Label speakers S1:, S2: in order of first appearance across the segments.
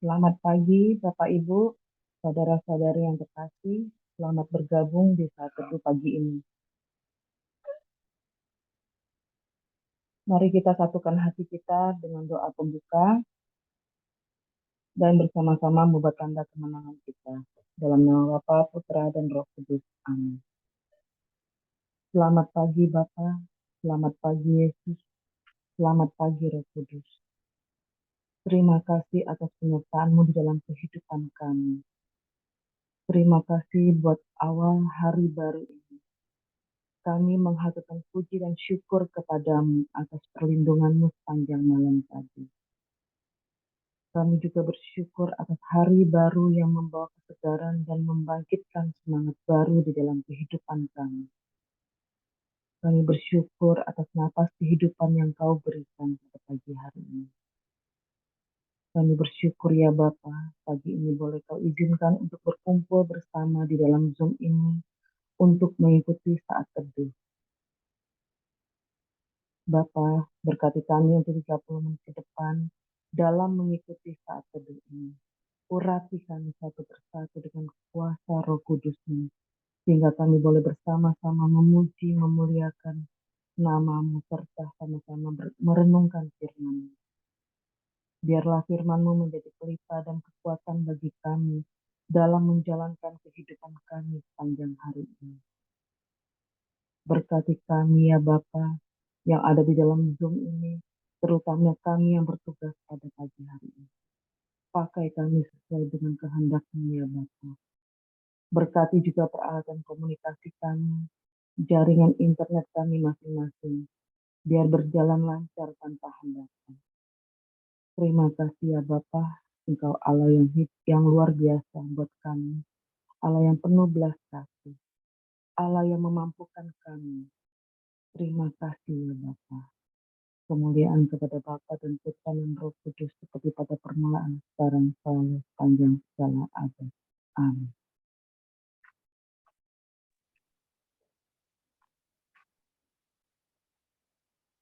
S1: Selamat pagi, Bapak Ibu, saudara-saudari yang terkasih. Selamat bergabung di saat teduh pagi ini. Mari kita satukan hati kita dengan doa pembuka dan bersama-sama membuat tanda kemenangan kita. Dalam nama Bapa, Putra, dan Roh Kudus. Amin. Selamat pagi Bapa, selamat pagi Yesus, selamat pagi Roh Kudus. Terima kasih atas penyertaan-Mu di dalam kehidupan kami. Terima kasih buat awal hari baru ini. Kami menghaturkan puji dan syukur kepadamu atas perlindungan-Mu sepanjang malam tadi. Kami juga bersyukur atas hari baru yang membawa kesegaran dan membangkitkan semangat baru di dalam kehidupan kami. Kami bersyukur atas napas kehidupan yang Kau berikan pada pagi hari ini. Kami bersyukur ya Bapa, pagi ini boleh Kau izinkan untuk berkumpul bersama di dalam Zoom ini untuk mengikuti saat teduh. Bapa, berkati kami untuk 30 menit ke depan dalam mengikuti saat teduh ini. Urati kami satu persatu dengan kuasa Roh Kudus-Mu, sehingga kami boleh bersama-sama memuji, memuliakan nama-Mu, serta sama-sama merenungkan firman-Mu. Biarlah firman-Mu menjadi pelita dan kekuatan bagi kami dalam menjalankan kehidupan kami sepanjang hari ini. Berkati kami ya Bapa, yang ada di dalam Zoom ini, terutama kami yang bertugas pada pagi hari ini. Pakai kami sesuai dengan kehendak-Mu ya Bapa. Berkati juga peralatan komunikasi kami, jaringan internet kami masing-masing, biar berjalan lancar tanpa hambatan. Terima kasih ya Bapa, Engkau Allah yang luar biasa buat kami, Allah yang penuh belas kasih, Allah yang memampukan kami. Terima kasih ya Bapa. Kemuliaan kepada Bapa dan Putra dan Roh Kudus seperti pada permulaan, sekarang, selalu, sepanjang segala abad. Amin.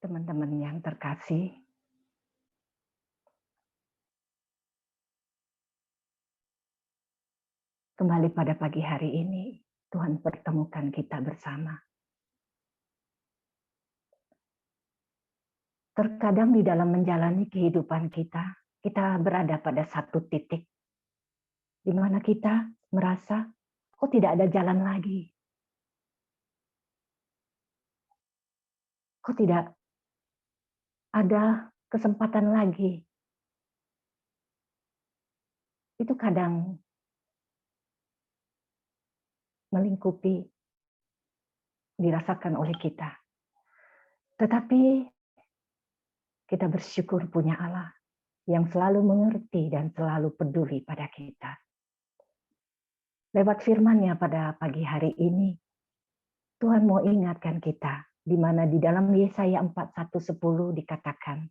S2: Teman-teman yang terkasih, kembali pada pagi hari ini, Tuhan pertemukan kita bersama. Terkadang di dalam menjalani kehidupan kita berada pada satu titik di mana kita merasa kok tidak ada jalan lagi. Kok tidak ada kesempatan lagi. Itu kadang melingkupi, dirasakan oleh kita. Tetapi kita bersyukur punya Allah yang selalu mengerti dan selalu peduli pada kita. Lewat firman-Nya pada pagi hari ini, Tuhan mau ingatkan kita, di mana di dalam Yesaya 41:10 dikatakan,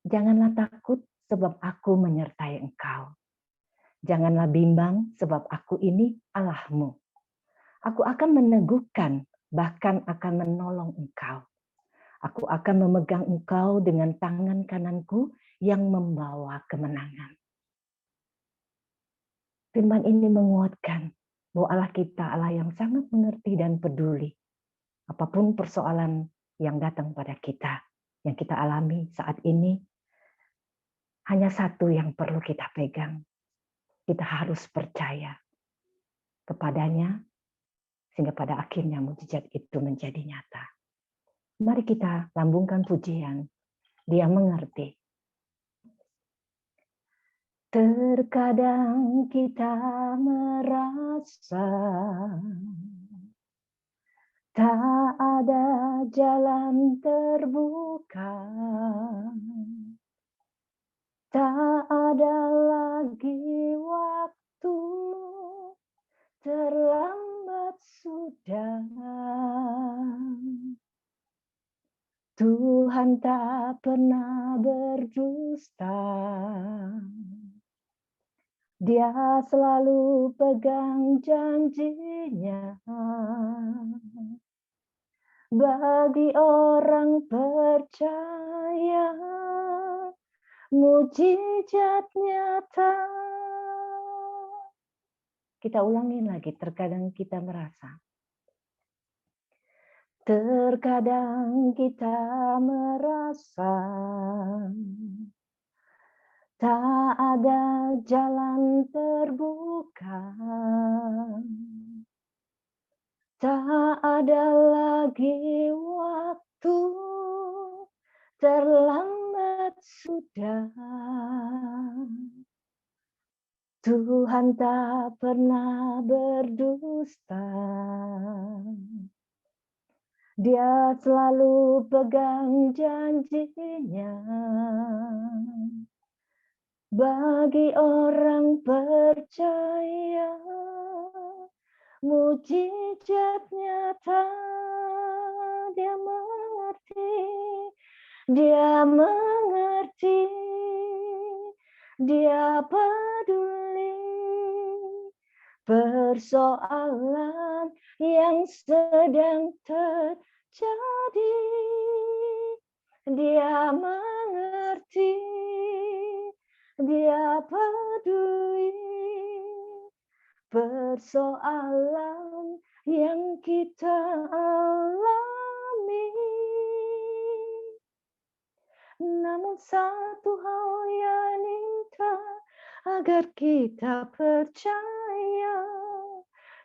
S2: janganlah takut sebab aku menyertai engkau. Janganlah bimbang sebab aku ini Allahmu. Aku akan meneguhkan, bahkan akan menolong engkau. Aku akan memegang engkau dengan tangan kananku yang membawa kemenangan. Firman ini menguatkan bahwa Allah kita Allah yang sangat mengerti dan peduli. Apapun persoalan yang datang pada kita, yang kita alami saat ini, hanya satu yang perlu kita pegang. Kita harus percaya kepadanya, sehingga pada akhirnya mukjizat itu menjadi nyata. Mari kita lambungkan pujian, Dia mengerti. Terkadang kita merasa tak ada jalan terbuka, tak ada lagi waktu, terlambat sudah. Tuhan tak pernah berdusta. Dia selalu pegang janjinya. Bagi orang percaya, mujizat nyata. Kita ulangin lagi, terkadang kita merasa. Terkadang kita merasa tak ada jalan terbuka. Tak ada lagi waktu, terlambat sudah. Tuhan tak pernah berdusta. Dia selalu pegang janjinya. Bagi orang percaya, mujizat nyata. Dia mengerti, dia mengerti, dia peduli persoalan yang sedang terjadi. Dia mengerti, dia peduli persoalan yang kita alami. Namun satu hal yang minta, agar kita percaya,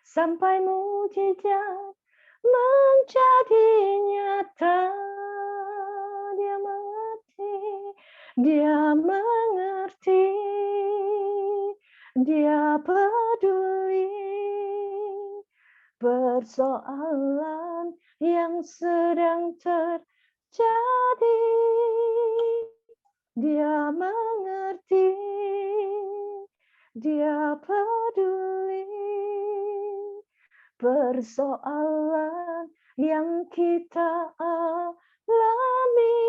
S2: sampai mujizat menjadi nyata. Dia mengerti, dia mengerti, dia peduli persoalan yang sedang terjadi. Dia mengerti, dia peduli persoalan yang kita alami.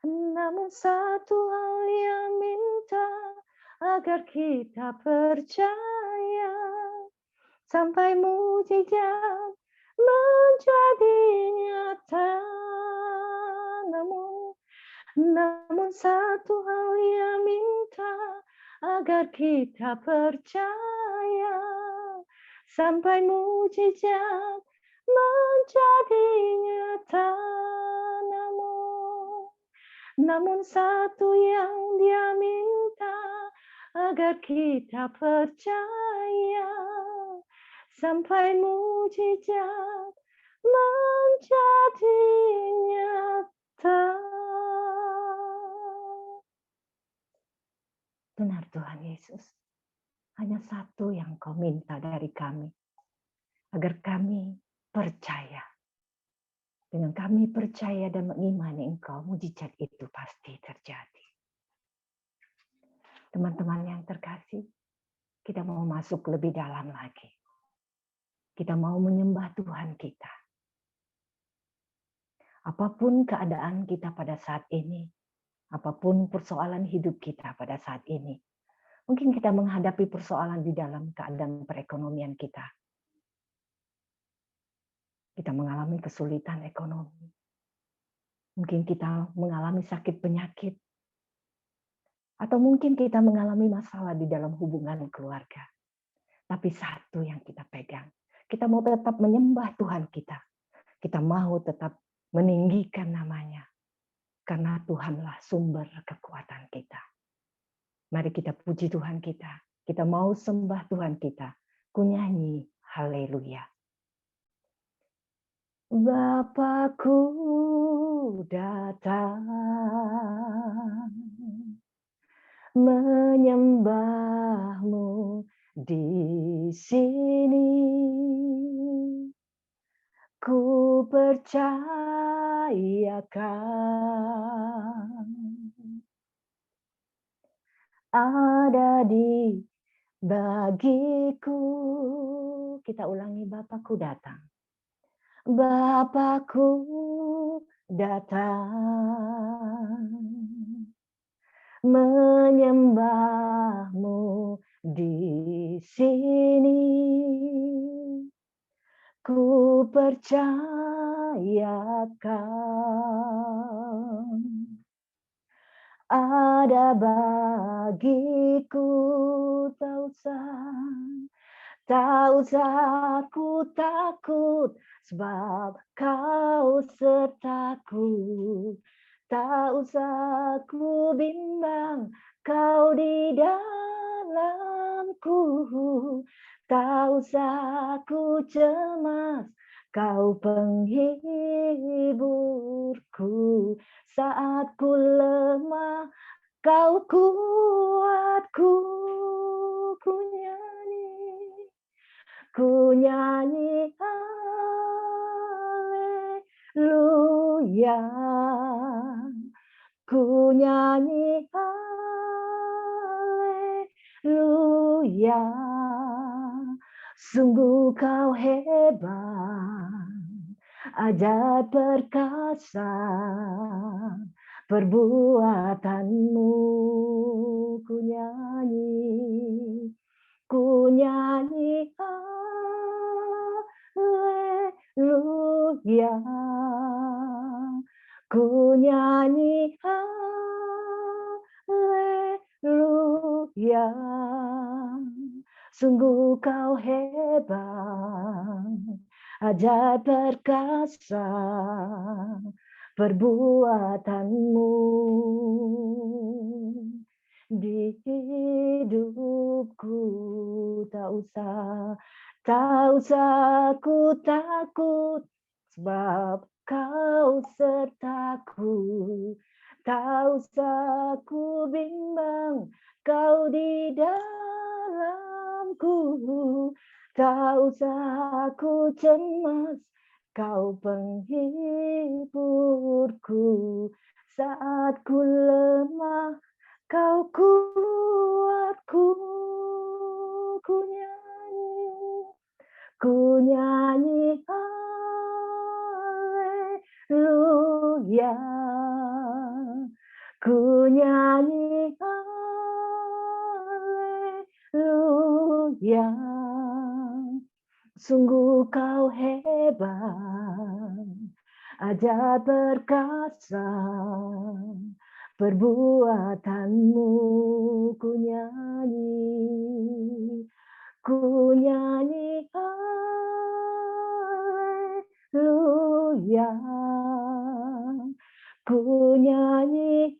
S2: Namun satu hal yang minta, agar kita percaya, sampai mujizat menjadi nyata. Namun satu hal yang minta, agar kita percaya, sampai mujizat menjadi nyata. Namun satu yang dia minta, agar kita percaya, sampai mujizat menjadi nyata. Benar Tuhan Yesus, hanya satu yang Kau minta dari kami, agar kami percaya. Dengan kami percaya dan mengimani Engkau, mujizat itu pasti terjadi. Teman-teman yang terkasih, kita mau masuk lebih dalam lagi. Kita mau menyembah Tuhan kita. Apapun keadaan kita pada saat ini, apapun persoalan hidup kita pada saat ini, mungkin kita menghadapi persoalan di dalam keadaan perekonomian kita. Kita mengalami kesulitan ekonomi. Mungkin kita mengalami sakit penyakit. Atau mungkin kita mengalami masalah di dalam hubungan keluarga. Tapi satu yang kita pegang, kita mau tetap menyembah Tuhan kita. Kita mau tetap meninggikan namanya. Karena Tuhanlah sumber kekuatan kita. Mari kita puji Tuhan kita. Kita mau sembah Tuhan kita. Ku nyanyi haleluya. Bapakku datang menyembahmu di sini. Ku percayakan ada di bagiku. Kita ulangi, Bapakku datang. Bapakku datang menyembahmu di sini. Ku percayakan ada bagiku. Tak usah ku takut, sebab kau sertaku. Tak usah ku bimbang, kau di dalamku. Tak usah ku cemas, kau penghiburku. Saat ku lemah, kau kuatku. Ku nyanyi haleluya. Ku nyanyi haleluya. Sungguh kau hebat, ajaib perkasa perbuatanmu. Ku nyanyi haleluya. Ku nyanyi haleluya. Sungguh kau hebat, ajaib perkasa perbuatanmu. Di hidupku tak usah ku takut, sebab kau sertaku. Tak usah ku bimbang, kau di dalamku. Tak usah ku cemas, kau penghiburku. Saat ku lemah, kau kuatku. Ku nyanyi haleluya. Ku nyanyi haleluya. Sungguh kau hebat, ajaib perkasa perbuatanmu. Ku nyanyi haleluya. Ku nyanyi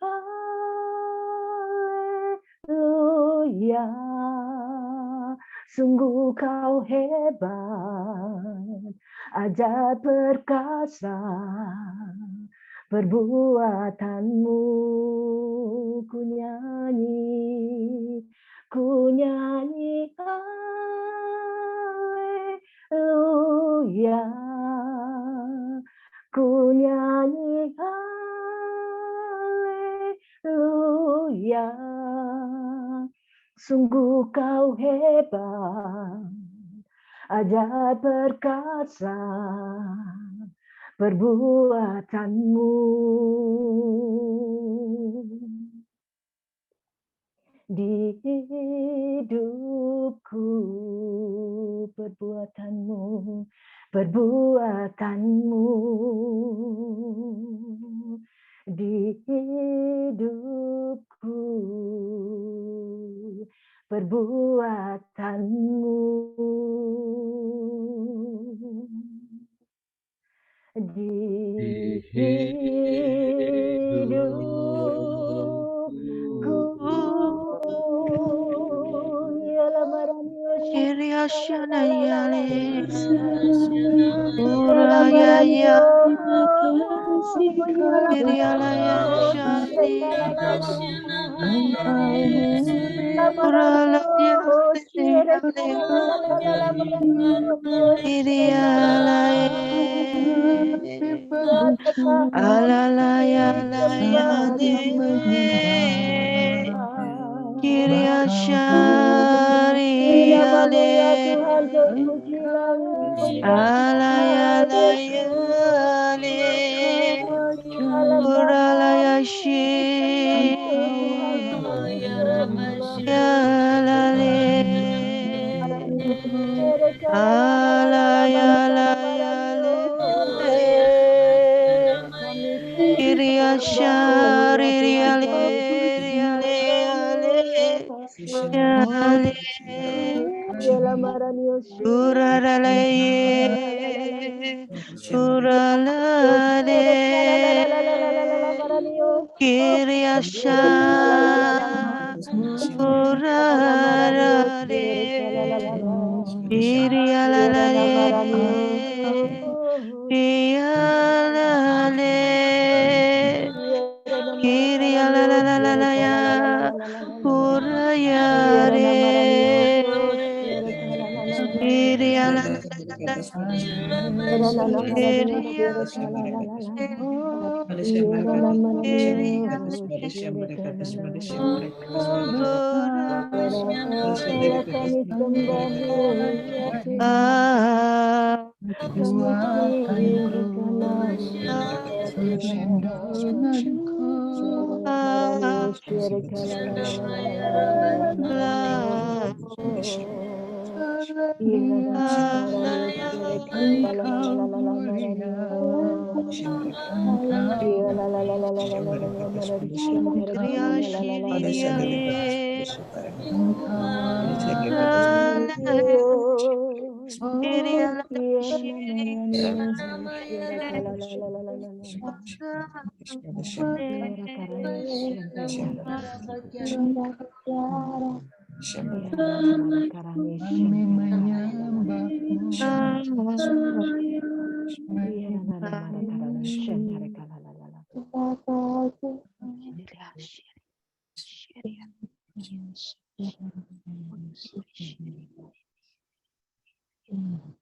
S2: haleluya. Sungguh kau hebat, ajaib perkasa perbuatanmu. Ku nyanyi haleluya. Ku nyanyi haleluya. Sungguh kau hebat, ajaib perkasa perbuatanmu. Di hidupku perbuatanmu. Di hidupku perbuatanmu. Di hidupku. Tuhan terpujilah kami puji Kami sembahmu ya Tuhan, kami tinggikan nama ya Tuhan.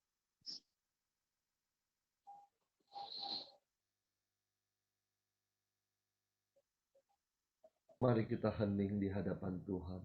S3: Mari kita hening di hadapan Tuhan.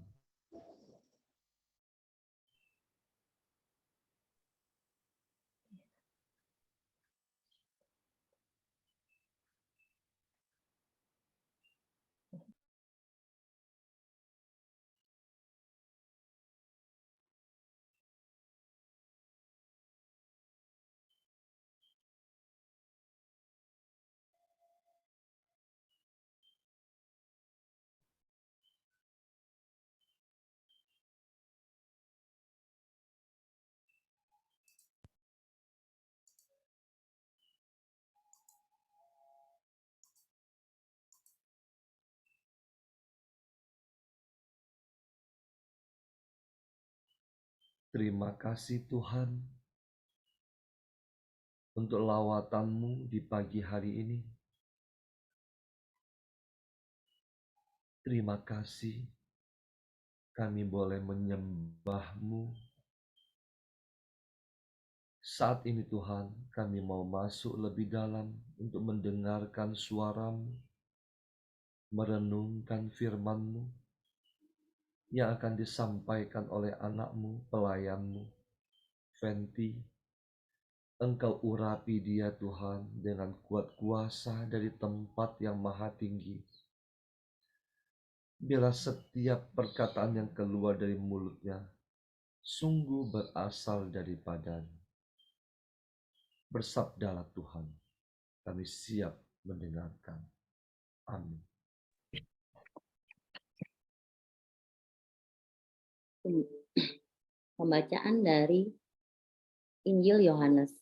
S3: Terima kasih Tuhan untuk lawatan-Mu di pagi hari ini. Terima kasih kami boleh menyembah-Mu. Saat ini Tuhan, kami mau masuk lebih dalam untuk mendengarkan suara-Mu, merenungkan firman-Mu yang akan disampaikan oleh anak-Mu, pelayan-Mu, Fenty. Engkau urapi dia Tuhan dengan kuat kuasa dari tempat yang maha tinggi. Bila setiap perkataan yang keluar dari mulutnya sungguh berasal daripada-Mu. Bersabdalah Tuhan, kami siap mendengarkan. Amin.
S4: Pembacaan dari Injil Yohanes.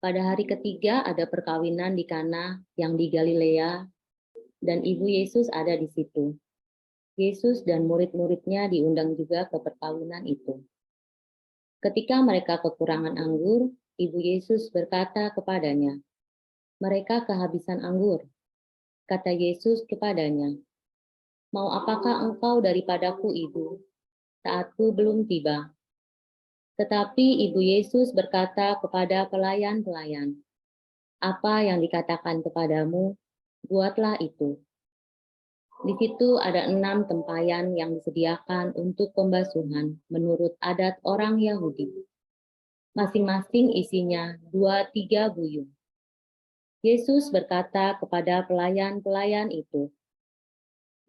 S4: Pada hari ketiga ada perkawinan di Kana yang di Galilea, dan ibu Yesus ada di situ. Yesus dan murid-muridnya diundang juga ke perkawinan itu. Ketika mereka kekurangan anggur, ibu Yesus berkata kepadanya, "Mereka kehabisan anggur." Kata Yesus kepadanya, "Mau apakah engkau daripadaku, ibu? Saatku belum tiba." Tetapi ibu Yesus berkata kepada pelayan-pelayan, "Apa yang dikatakan kepadamu, buatlah itu." Di situ ada 6 tempayan yang disediakan untuk pembasuhan menurut adat orang Yahudi. Masing-masing isinya 2-3 buyung. Yesus berkata kepada pelayan-pelayan itu,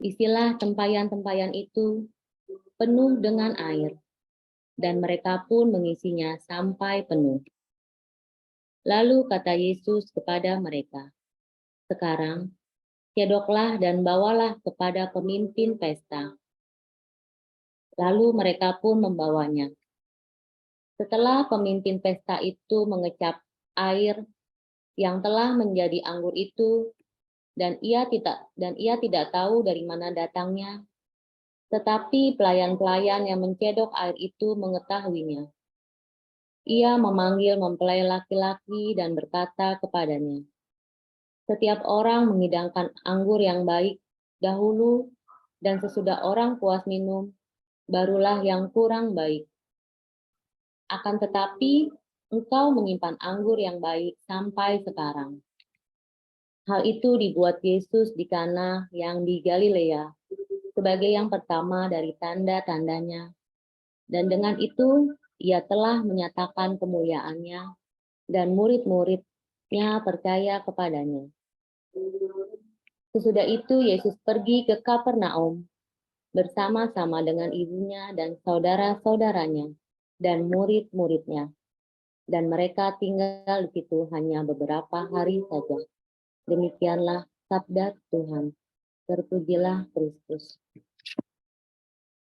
S4: "Isilah tempayan-tempayan itu penuh dengan air." Dan mereka pun mengisinya sampai penuh. Lalu kata Yesus kepada mereka, "Sekarang, cedoklah dan bawalah kepada pemimpin pesta." Lalu mereka pun membawanya. Setelah pemimpin pesta itu mengecap air yang telah menjadi anggur itu, dan ia tidak tahu dari mana datangnya, tetapi pelayan-pelayan yang mencedok air itu mengetahuinya. Ia memanggil mempelai laki-laki dan berkata kepadanya, "Setiap orang menghidangkan anggur yang baik dahulu, dan sesudah orang puas minum, barulah yang kurang baik. Akan tetapi engkau menyimpan anggur yang baik sampai sekarang." Hal itu dibuat Yesus di Kana yang di Galilea sebagai yang pertama dari tanda-tandanya. Dan dengan itu ia telah menyatakan kemuliaannya, dan murid-muridnya percaya kepadanya. Sesudah itu Yesus pergi ke Kapernaum bersama-sama dengan ibunya dan saudara-saudaranya dan murid-muridnya. Dan mereka tinggal di situ hanya beberapa hari saja. Demikianlah sabda Tuhan. Terpujilah Kristus.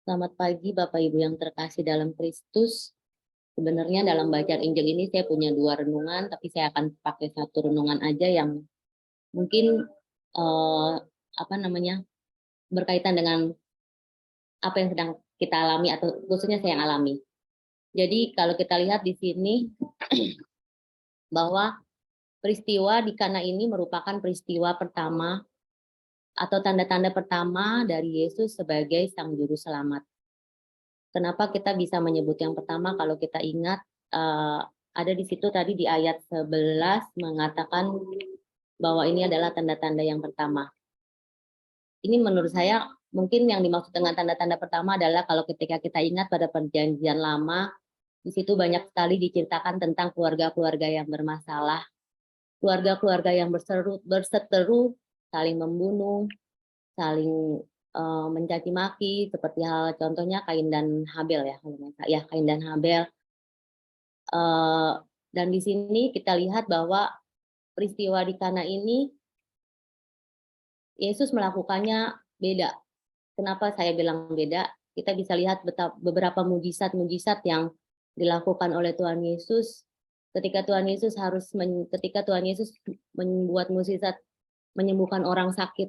S4: Selamat pagi Bapak Ibu yang terkasih dalam Kristus. Sebenarnya dalam bacaan Injil ini saya punya 2 renungan, tapi saya akan pakai 1 renungan aja yang mungkin berkaitan dengan apa yang sedang kita alami atau khususnya saya yang alami. Jadi kalau kita lihat di sini bahwa peristiwa di Kana ini merupakan peristiwa pertama atau tanda-tanda pertama dari Yesus sebagai Sang Juru Selamat. Kenapa kita bisa menyebut yang pertama? Kalau kita ingat ada di situ tadi di ayat 11 mengatakan bahwa ini adalah tanda-tanda yang pertama. Ini menurut saya mungkin yang dimaksud dengan tanda-tanda pertama adalah kalau ketika kita ingat pada Perjanjian Lama, di situ banyak sekali diceritakan tentang keluarga-keluarga yang bermasalah, keluarga-keluarga yang berseteru, saling membunuh, saling mencaci maki, seperti hal contohnya Kain dan Habel ya, Kain dan Habel. Dan di sini kita lihat bahwa peristiwa di Kana ini Yesus melakukannya beda. Kenapa saya bilang beda? Kita bisa lihat beberapa mujizat-mujizat yang dilakukan oleh Tuhan Yesus ketika Tuhan Yesus membuat mujizat menyembuhkan orang sakit,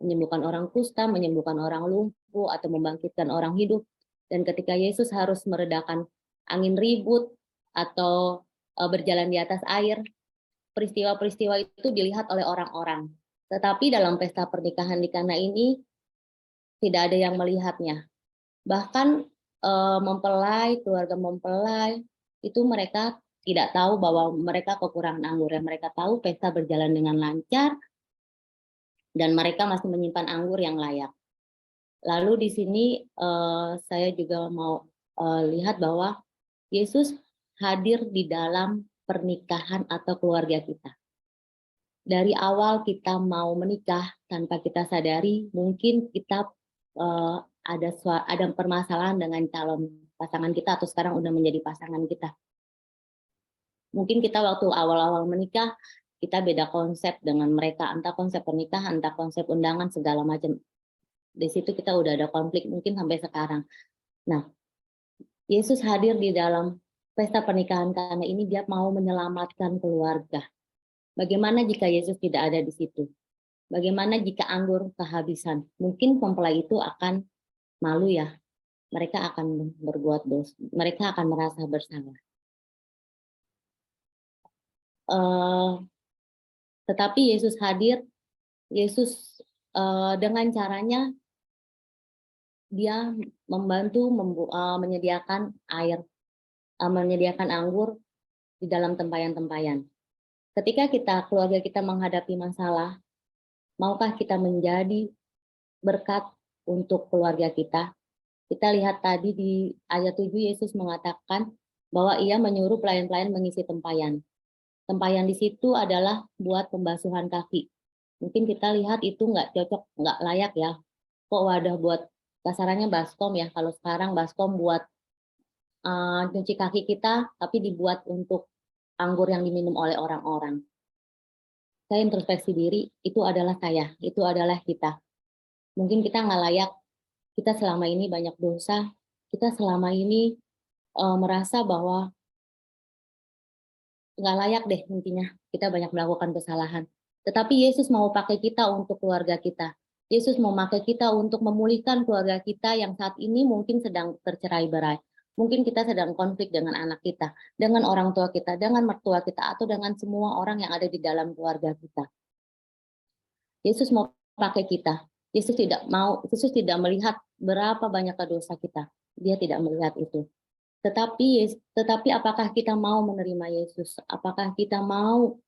S4: menyembuhkan orang kusta, menyembuhkan orang lumpuh, atau membangkitkan orang hidup. Dan ketika Yesus harus meredakan angin ribut atau berjalan di atas air, peristiwa-peristiwa itu dilihat oleh orang-orang. Tetapi dalam pesta pernikahan di Kana ini tidak ada yang melihatnya. Bahkan keluarga mempelai itu mereka tidak tahu bahwa mereka kekurangan anggur. Mereka tahu pesta berjalan dengan lancar dan mereka masih menyimpan anggur yang layak. Lalu di sini saya juga mau lihat bahwa Yesus hadir di dalam pernikahan atau keluarga kita. Dari awal kita mau menikah tanpa kita sadari, mungkin kita ada permasalahan dengan calon pasangan kita atau sekarang udah menjadi pasangan kita. Mungkin kita waktu awal-awal menikah kita beda konsep dengan mereka, entah konsep pernikahan, entah konsep undangan segala macam. Di situ kita udah ada konflik mungkin sampai sekarang. Nah, Yesus hadir di dalam pesta pernikahan karena ini dia mau menyelamatkan keluarga. Bagaimana jika Yesus tidak ada di situ? Bagaimana jika anggur kehabisan? Mungkin mempelai itu akan malu ya. Mereka akan berbuat dosa. Mereka akan merasa bersalah. Tetapi Yesus hadir. Yesus dengan caranya dia membantu menyediakan air, menyediakan anggur di dalam tempayan-tempayan. Ketika keluarga kita menghadapi masalah, maukah kita menjadi berkat untuk keluarga kita? Kita lihat tadi di ayat 7 Yesus mengatakan bahwa ia menyuruh pelayan-pelayan mengisi tempayan. Tempayan di situ adalah buat pembasuhan kaki. Mungkin kita lihat itu nggak cocok, nggak layak ya. Kok wadah buat kasarannya baskom ya. Kalau sekarang baskom buat cuci kaki kita, tapi dibuat untuk anggur yang diminum oleh orang-orang. Saya introspeksi diri, itu adalah saya, itu adalah kita. Mungkin kita nggak layak, kita selama ini banyak dosa, kita selama ini merasa bahwa nggak layak deh intinya, kita banyak melakukan kesalahan. Tetapi Yesus mau pakai kita untuk keluarga kita. Yesus mau pakai kita untuk memulihkan keluarga kita yang saat ini mungkin sedang tercerai-berai. Mungkin kita sedang konflik dengan anak kita, dengan orang tua kita, dengan mertua kita, atau dengan semua orang yang ada di dalam keluarga kita. Yesus mau pakai kita. Yesus tidak melihat berapa banyak dosa kita. Dia tidak melihat itu. Tetapi apakah kita mau menerima Yesus? Apakah kita mau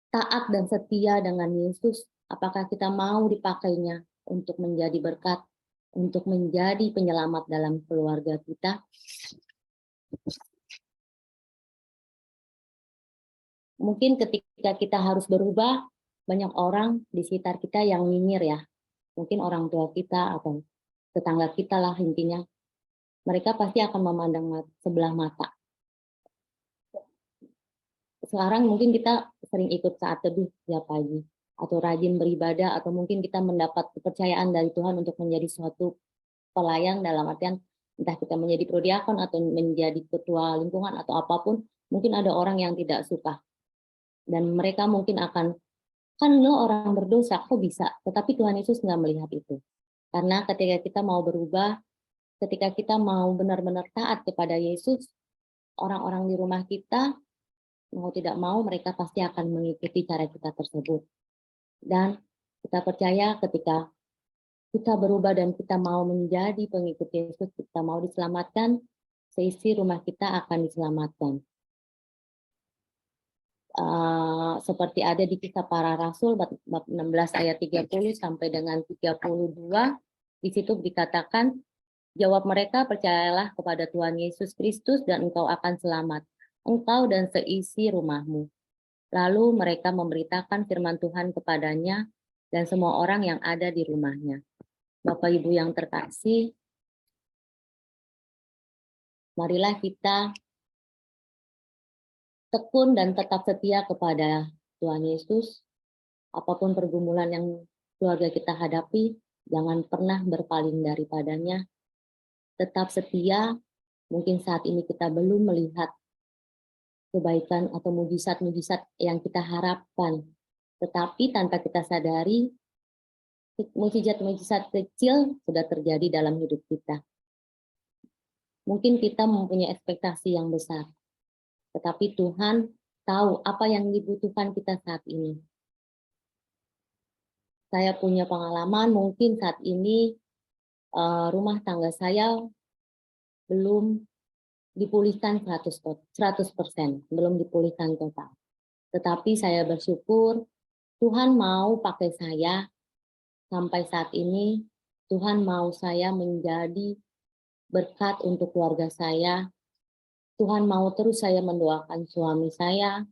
S4: taat dan setia dengan Yesus? Apakah kita mau dipakainya untuk menjadi berkat, untuk menjadi penyelamat dalam keluarga kita? Mungkin ketika kita harus berubah, banyak orang di sekitar kita yang nyinyir ya. Mungkin orang tua kita atau tetangga kita lah intinya. Mereka pasti akan memandang sebelah mata. Sekarang mungkin kita sering ikut saat teduh tiap pagi, atau rajin beribadah, atau mungkin kita mendapat kepercayaan dari Tuhan untuk menjadi suatu pelayan, dalam artian entah kita menjadi prodiakon atau menjadi ketua lingkungan atau apapun, mungkin ada orang yang tidak suka. Dan mereka mungkin akan, kan lo orang berdosa, kok bisa? Tetapi Tuhan Yesus nggak melihat itu. Karena ketika kita mau berubah, ketika kita mau benar-benar taat kepada Yesus, orang-orang di rumah kita, mau tidak mau mereka pasti akan mengikuti cara kita tersebut. Dan kita percaya ketika kita berubah dan kita mau menjadi pengikut Yesus, kita mau diselamatkan, seisi rumah kita akan diselamatkan. Seperti ada di Kisah Para Rasul bab 16 ayat 30 sampai dengan 32, di situ dikatakan, jawab mereka, percayalah kepada Tuhan Yesus Kristus dan engkau akan selamat, engkau dan seisi rumahmu. Lalu mereka memberitakan firman Tuhan kepadanya dan semua orang yang ada di rumahnya. Bapak Ibu yang terkasih, marilah kita tekun dan tetap setia kepada Tuhan Yesus. Apapun pergumulan yang keluarga kita hadapi, jangan pernah berpaling daripadanya. Tetap setia, mungkin saat ini kita belum melihat kebaikan atau mujizat-mujizat yang kita harapkan. Tetapi tanpa kita sadari, mujizat-mujizat kecil sudah terjadi dalam hidup kita. Mungkin kita mempunyai ekspektasi yang besar, tetapi Tuhan tahu apa yang dibutuhkan kita saat ini. Saya punya pengalaman, mungkin saat ini rumah tangga saya belum dipulihkan 100%, belum dipulihkan total. Tetapi saya bersyukur Tuhan mau pakai saya sampai saat ini. Tuhan mau saya menjadi berkat untuk keluarga saya. Tuhan mau terus saya mendoakan suami saya.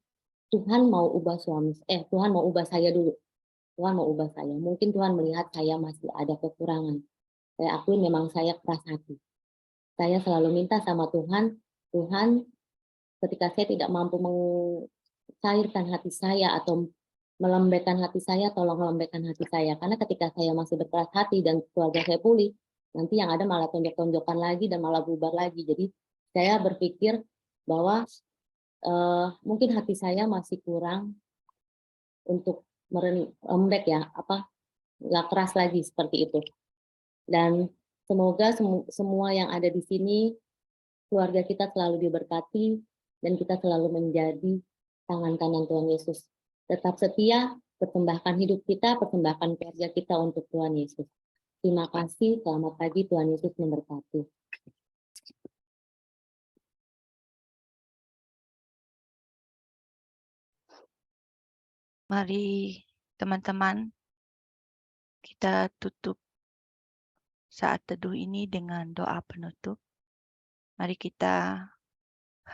S4: Tuhan mau ubah Tuhan mau ubah saya dulu. Tuhan mau ubah saya. Mungkin Tuhan melihat saya masih ada kekurangan. Saya akui memang saya keras hati. Saya selalu minta sama Tuhan, Tuhan, ketika saya tidak mampu mencairkan hati saya atau melembekkan hati saya, tolong lembekkan hati saya. Karena ketika saya masih berkeras hati dan keluarga saya pulih, nanti yang ada malah tonjok-tonjokan lagi dan malah bubar lagi. Jadi saya berpikir bahwa mungkin hati saya masih kurang untuk lembek ya, nggak keras lagi seperti itu. Dan semoga semua yang ada di sini, keluarga kita selalu diberkati dan kita selalu menjadi tangan kanan Tuhan Yesus. Tetap setia, persembahkan hidup kita, persembahkan keluarga kita untuk Tuhan Yesus. Terima kasih, selamat pagi, Tuhan Yesus memberkati.
S5: Mari teman-teman kita tutup saat teduh ini dengan doa penutup. Mari kita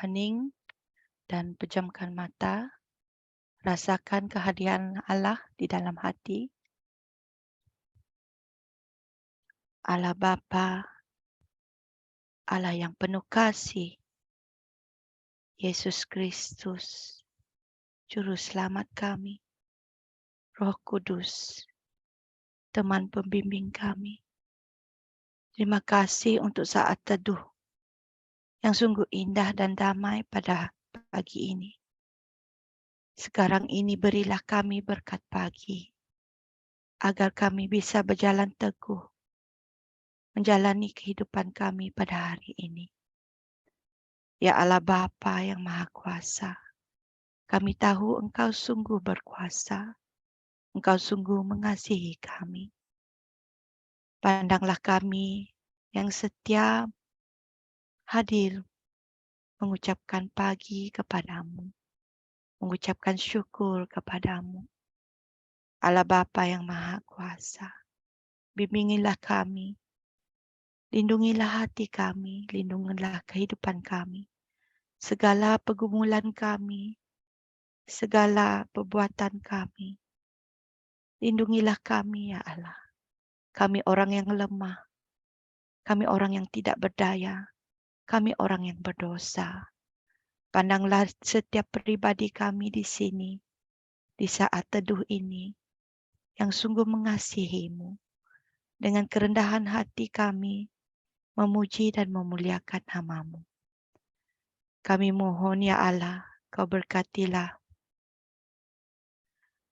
S5: hening dan pejamkan mata. Rasakan kehadiran Allah di dalam hati. Allah Bapa, Allah yang penuh kasih, Yesus Kristus, Juru Selamat kami, Roh Kudus, teman pembimbing kami. Terima kasih untuk saat teduh yang sungguh indah dan damai pada pagi ini. Sekarang ini berilah kami berkat pagi, agar kami bisa berjalan teguh, menjalani kehidupan kami pada hari ini. Ya Allah Bapa yang Maha Kuasa, kami tahu Engkau sungguh berkuasa, Engkau sungguh mengasihi kami. Pandanglah kami yang setia hadir mengucapkan pagi kepadamu, mengucapkan syukur kepadamu. Allah Bapa yang Maha Kuasa, bimbingilah kami, lindungilah hati kami, lindungilah kehidupan kami, segala pergumulan kami, segala perbuatan kami. Lindungilah kami ya Allah. Kami orang yang lemah, kami orang yang tidak berdaya, kami orang yang berdosa. Pandanglah setiap pribadi kami di sini, di saat teduh ini, yang sungguh mengasihi-Mu. Dengan kerendahan hati kami, memuji dan memuliakan nama-Mu. Kami mohon ya Allah, Kau berkatilah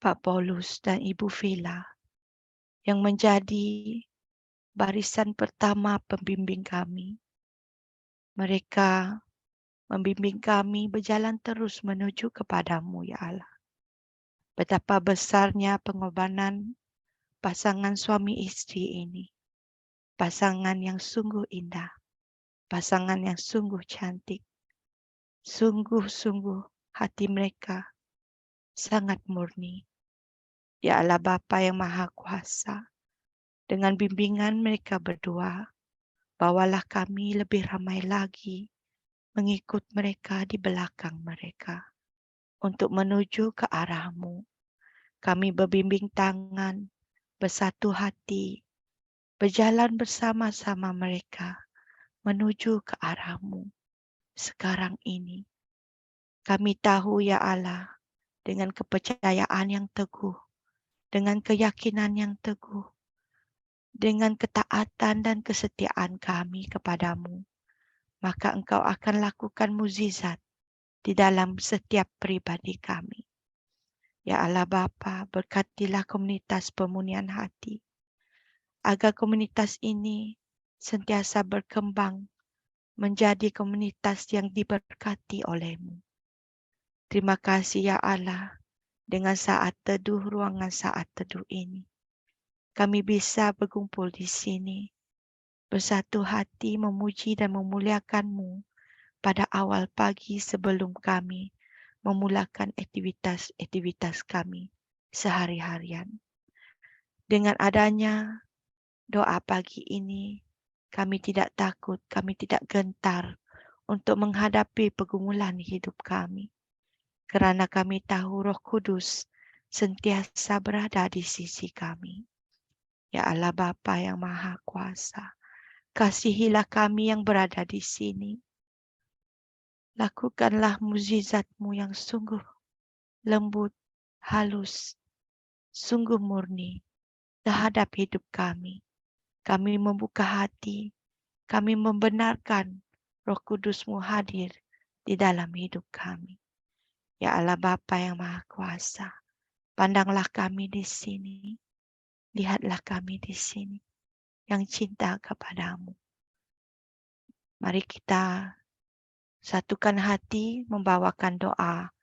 S5: Pak Paulus dan Ibu Vila, yang menjadi barisan pertama pembimbing kami. Mereka membimbing kami berjalan terus menuju kepadamu ya Allah. Betapa besarnya pengorbanan pasangan suami istri ini. Pasangan yang sungguh indah. Pasangan yang sungguh cantik. Sungguh-sungguh hati mereka sangat murni. Ya Allah Bapa yang Maha Kuasa. Dengan bimbingan mereka berdua, bawalah kami lebih ramai lagi mengikut mereka di belakang mereka. Untuk menuju ke arah-Mu. Kami berbimbing tangan, bersatu hati, berjalan bersama-sama mereka menuju ke arah-Mu. Sekarang ini, kami tahu ya Allah, dengan kepercayaan yang teguh, dengan keyakinan yang teguh, dengan ketaatan dan kesetiaan kami kepadamu, maka Engkau akan lakukan mukjizat di dalam setiap pribadi kami. Ya Allah Bapa, berkatilah komunitas pemunian hati, agar komunitas ini sentiasa berkembang menjadi komunitas yang diberkati oleh-Mu. Terima kasih ya Allah, dengan saat teduh, ruangan saat teduh ini. Kami bisa berkumpul di sini, bersatu hati memuji dan memuliakan-Mu pada awal pagi sebelum kami memulakan aktivitas-aktivitas kami sehari-harian. Dengan adanya doa pagi ini, kami tidak takut, kami tidak gentar untuk menghadapi pergumulan hidup kami. Kerana kami tahu Roh Kudus sentiasa berada di sisi kami. Ya Allah Bapa yang Maha Kuasa, kasihilah kami yang berada di sini. Lakukanlah mukjizat-Mu yang sungguh lembut, halus, sungguh murni terhadap hidup kami. Kami membuka hati, kami membenarkan Roh Kudus-Mu hadir di dalam hidup kami. Ya Allah Bapa yang Maha Kuasa, pandanglah kami di sini, lihatlah kami di sini yang cinta kepadamu. Mari kita satukan hati membawakan doa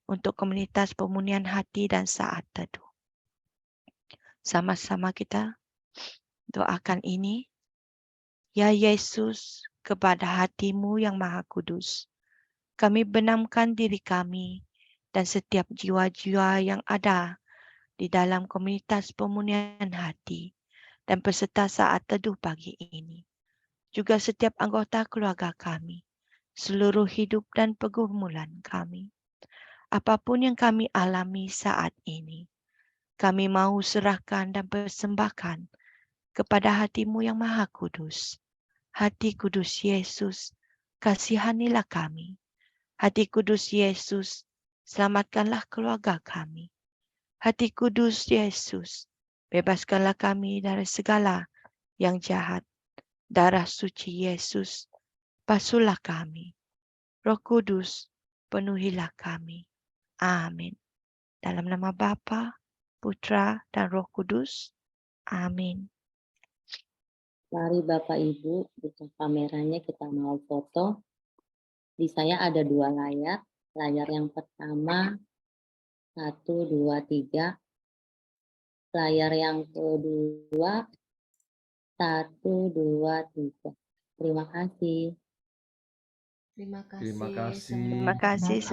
S5: untuk komunitas pemunian hati dan saat teduh. Sama-sama kita doakan ini. Ya Yesus, kepada hati-Mu yang Maha Kudus, kami benamkan diri kami dan setiap jiwa-jiwa yang ada di dalam komunitas pemunian hati dan peserta saat teduh pagi ini. Juga setiap anggota keluarga kami, seluruh hidup dan pergumulan kami. Apapun yang kami alami saat ini, kami mau serahkan dan persembahkan kepada hati-Mu yang Maha Kudus. Hati Kudus Yesus, kasihanilah kami. Hati Kudus Yesus, selamatkanlah keluarga kami. Hati Kudus Yesus, bebaskanlah kami dari segala yang jahat. Darah suci Yesus basuhlah kami. Roh Kudus, penuhilah kami. Amin. Dalam nama Bapa, Putra, dan Roh Kudus. Amin.
S4: Mari Bapak Ibu, buka kameranya, kita mau foto. Di saya ada 2 layar. Layar yang pertama, 1, 2, 3. Layar yang kedua, 1, 2, 3. Terima kasih.
S3: Terima kasih.
S5: Terima kasih.